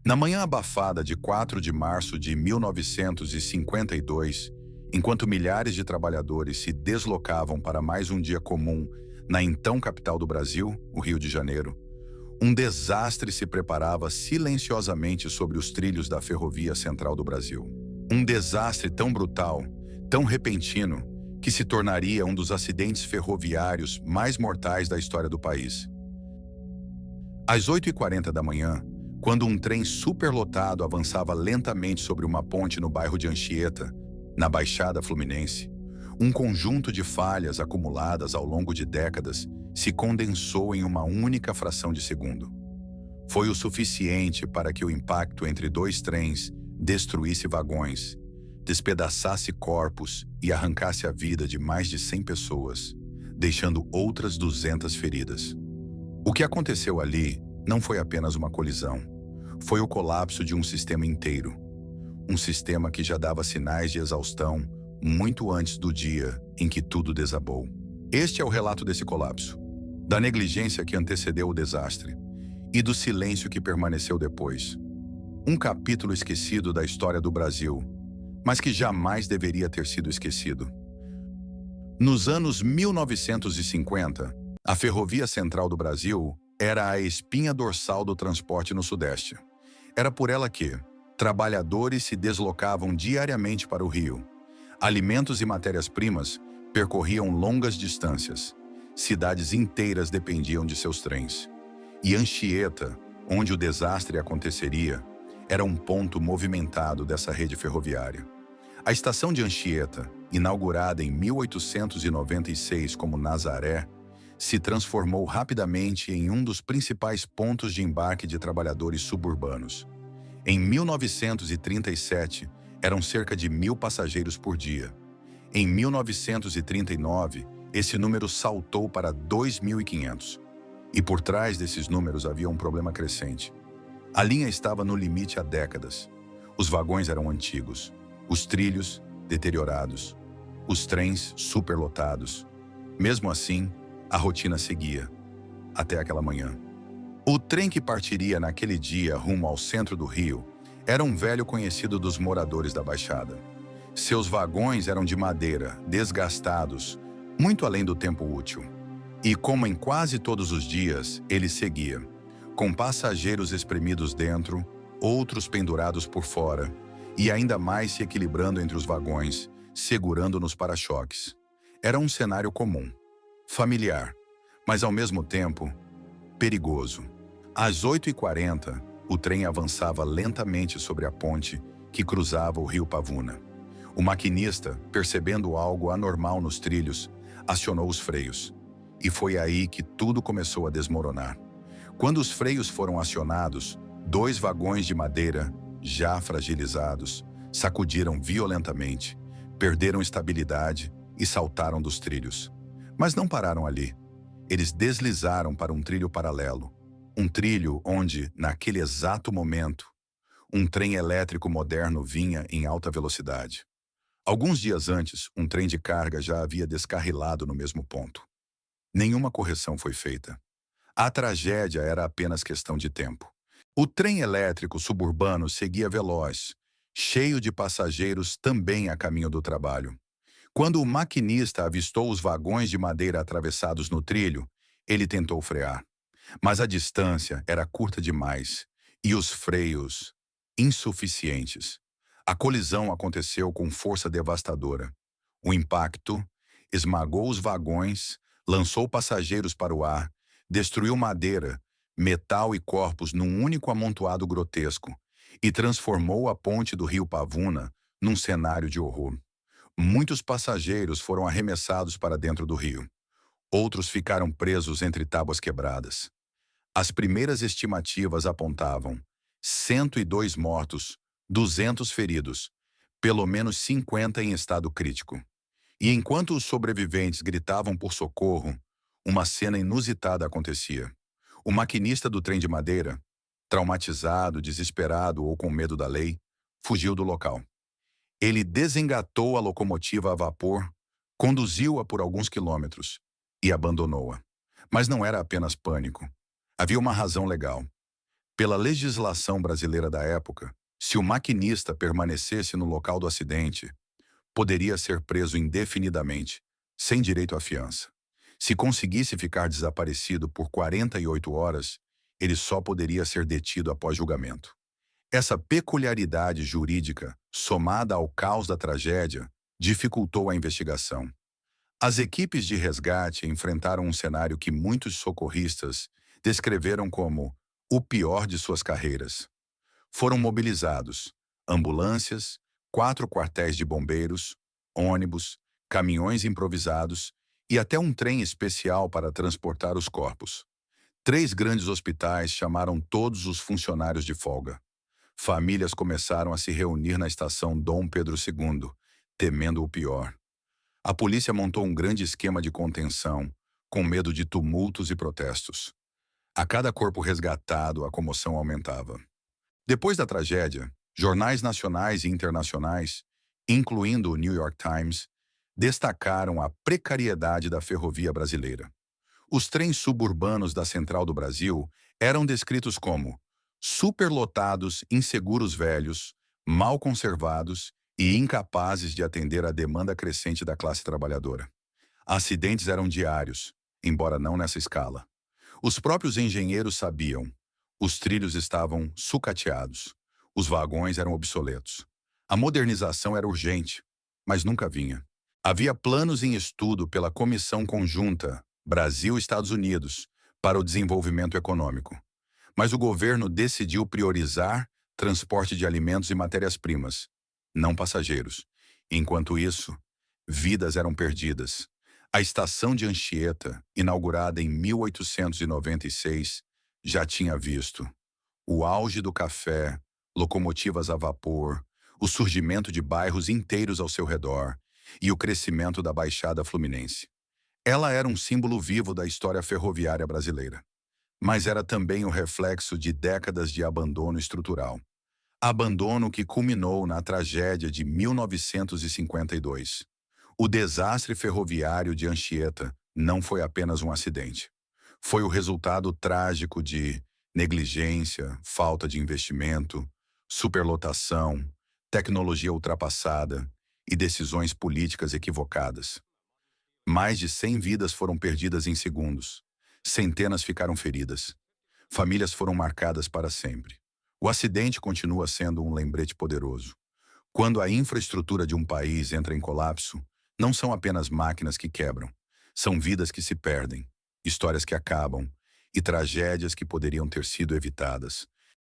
Na manhã abafada de 4 de março de 1952, enquanto milhares de trabalhadores se deslocavam para mais um dia comum na então capital do Brasil, o Rio de Janeiro, um desastre se preparava silenciosamente sobre os trilhos da Ferrovia Central do Brasil. Um desastre tão brutal, tão repentino, que se tornaria um dos acidentes ferroviários mais mortais da história do país. Às 8h40 da manhã, quando um trem superlotado avançava lentamente sobre uma ponte no bairro de Anchieta, na Baixada Fluminense, um conjunto de falhas acumuladas ao longo de décadas se condensou em uma única fração de segundo. Foi o suficiente para que o impacto entre dois trens destruísse vagões, despedaçasse corpos e arrancasse a vida de mais de 100 pessoas, deixando outras 200 feridas. O que aconteceu ali não foi apenas uma colisão, foi o colapso de um sistema inteiro. Um sistema que já dava sinais de exaustão muito antes do dia em que tudo desabou. Este é o relato desse colapso, da negligência que antecedeu o desastre e do silêncio que permaneceu depois. Um capítulo esquecido da história do Brasil, mas que jamais deveria ter sido esquecido. Nos anos 1950, a Ferrovia Central do Brasil era a espinha dorsal do transporte no Sudeste. Era por ela que trabalhadores se deslocavam diariamente para o Rio. Alimentos e matérias-primas percorriam longas distâncias. Cidades inteiras dependiam de seus trens. E Anchieta, onde o desastre aconteceria, era um ponto movimentado dessa rede ferroviária. A estação de Anchieta, inaugurada em 1896 como Nazaré, se transformou rapidamente em um dos principais pontos de embarque de trabalhadores suburbanos. Em 1937, eram cerca de 1.000 passageiros por dia. Em 1939, esse número saltou para 2.500. E por trás desses números havia um problema crescente. A linha estava no limite há décadas. Os vagões eram antigos, os trilhos deteriorados, os trens superlotados. Mesmo assim, a rotina seguia, até aquela manhã. O trem que partiria naquele dia rumo ao centro do Rio era um velho conhecido dos moradores da Baixada. Seus vagões eram de madeira, desgastados, muito além do tempo útil. E como em quase todos os dias, ele seguia, com passageiros espremidos dentro, outros pendurados por fora, e ainda mais se equilibrando entre os vagões, segurando nos para-choques. Era um cenário comum, familiar, mas ao mesmo tempo, perigoso. Às 8h40, o trem avançava lentamente sobre a ponte que cruzava o rio Pavuna. O maquinista, percebendo algo anormal nos trilhos, acionou os freios. E foi aí que tudo começou a desmoronar. Quando os freios foram acionados, 2 vagões de madeira, já fragilizados, sacudiram violentamente, perderam estabilidade e saltaram dos trilhos. Mas não pararam ali. Eles deslizaram para um trilho paralelo. Um trilho onde, naquele exato momento, um trem elétrico moderno vinha em alta velocidade. Alguns dias antes, um trem de carga já havia descarrilado no mesmo ponto. Nenhuma correção foi feita. A tragédia era apenas questão de tempo. O trem elétrico suburbano seguia veloz, cheio de passageiros também a caminho do trabalho. Quando o maquinista avistou os vagões de madeira atravessados no trilho, ele tentou frear. Mas a distância era curta demais e os freios insuficientes. A colisão aconteceu com força devastadora. O impacto esmagou os vagões, lançou passageiros para o ar, destruiu madeira, metal e corpos num único amontoado grotesco e transformou a ponte do rio Pavuna num cenário de horror. Muitos passageiros foram arremessados para dentro do rio. Outros ficaram presos entre tábuas quebradas. As primeiras estimativas apontavam 102 mortos, 200 feridos, pelo menos 50 em estado crítico. E enquanto os sobreviventes gritavam por socorro, uma cena inusitada acontecia. O maquinista do trem de madeira, traumatizado, desesperado ou com medo da lei, fugiu do local. Ele desengatou a locomotiva a vapor, conduziu-a por alguns quilômetros e abandonou-a. Mas não era apenas pânico. Havia uma razão legal. Pela legislação brasileira da época, se o maquinista permanecesse no local do acidente, poderia ser preso indefinidamente, sem direito à fiança. Se conseguisse ficar desaparecido por 48 horas, ele só poderia ser detido após julgamento. Essa peculiaridade jurídica, somada ao caos da tragédia, dificultou a investigação. As equipes de resgate enfrentaram um cenário que muitos socorristas descreveram como o pior de suas carreiras. Foram mobilizados ambulâncias, 4 quartéis de bombeiros, ônibus, caminhões improvisados e até um trem especial para transportar os corpos. 3 grandes hospitais chamaram todos os funcionários de folga. Famílias começaram a se reunir na estação Dom Pedro II, temendo o pior. A polícia montou um grande esquema de contenção, com medo de tumultos e protestos. A cada corpo resgatado, a comoção aumentava. Depois da tragédia, jornais nacionais e internacionais, incluindo o New York Times, destacaram a precariedade da ferrovia brasileira. Os trens suburbanos da Central do Brasil eram descritos como superlotados, inseguros velhos, mal conservados e incapazes de atender à demanda crescente da classe trabalhadora. Acidentes eram diários, embora não nessa escala. Os próprios engenheiros sabiam. Os trilhos estavam sucateados. Os vagões eram obsoletos. A modernização era urgente, mas nunca vinha. Havia planos em estudo pela Comissão Conjunta Brasil-Estados Unidos para o desenvolvimento econômico. Mas o governo decidiu priorizar transporte de alimentos e matérias-primas, não passageiros. Enquanto isso, vidas eram perdidas. A estação de Anchieta, inaugurada em 1896, já tinha visto o auge do café, locomotivas a vapor, o surgimento de bairros inteiros ao seu redor e o crescimento da Baixada Fluminense. Ela era um símbolo vivo da história ferroviária brasileira, mas era também o reflexo de décadas de abandono estrutural. Abandono que culminou na tragédia de 1952. O desastre ferroviário de Anchieta não foi apenas um acidente. Foi o resultado trágico de negligência, falta de investimento, superlotação, tecnologia ultrapassada e decisões políticas equivocadas. Mais de 100 vidas foram perdidas em segundos. Centenas ficaram feridas. Famílias foram marcadas para sempre. O acidente continua sendo um lembrete poderoso. Quando a infraestrutura de um país entra em colapso, não são apenas máquinas que quebram, são vidas que se perdem, histórias que acabam e tragédias que poderiam ter sido evitadas.